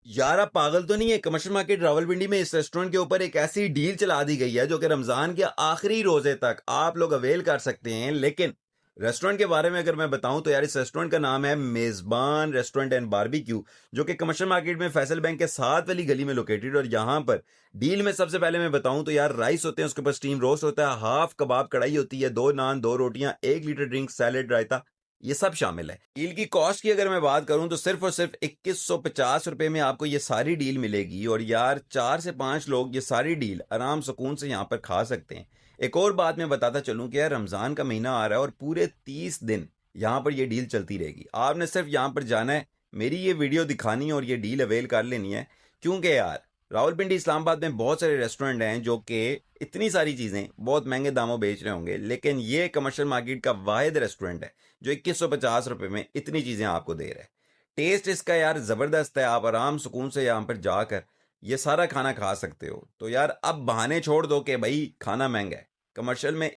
यार आप पागल तो नहीं है। कमर्शियल मार्केट रावलपिंडी में इस रेस्टोरेंट के ऊपर एक ऐसी डील चला दी गई है जो कि रमजान के आखिरी रोजे तक आप लोग अवेल कर सकते हैं। लेकिन रेस्टोरेंट के बारे में अगर मैं बताऊं तो यार इस रेस्टोरेंट का नाम है मेजबान रेस्टोरेंट एंड बारबेक्यू, जो कि कमर्शियल मार्केट में फैसल बैंक के साथ वाली गली में लोकेटेड। और यहाँ पर डील में सबसे पहले मैं बताऊं तो यार राइस होते हैं, उसके ऊपर स्टीम रोस्ट होता है, हाफ कबाब कढ़ाई होती है, 2 नान 2 रोटियां, 1 लीटर ड्रिंक, सैलेड, रायता, ये सब शामिल है। डील की कॉस्ट की अगर मैं बात करूं तो सिर्फ और सिर्फ 2150 रुपए में आपको ये सारी डील मिलेगी। और यार 4 से 5 लोग ये सारी डील आराम सुकून से यहाँ पर खा सकते हैं। एक और बात मैं बताता चलूं कि यार रमजान का महीना आ रहा है और पूरे 30 दिन यहाँ पर ये डील चलती रहेगी। आपने सिर्फ यहाँ पर जाना है, मेरी ये वीडियो दिखानी है और ये डील अवेल कर लेनी है। क्योंकि यार रावलपिंडी इस्लामाबाद में बहुत सारे रेस्टोरेंट हैं जो कि इतनी सारी चीज़ें बहुत महंगे दामों बेच रहे होंगे, लेकिन ये कमर्शियल मार्केट का वाहिद रेस्टोरेंट है जो 2150 रुपये में इतनी चीज़ें आपको दे रहा है। टेस्ट इसका यार ज़बरदस्त है, आप आराम सुकून से यहाँ पर जाकर ये सारा खाना खा सकते हो। तो यार अब बहाने छोड़ दो कि भाई खाना महंगा है। कमर्शियल में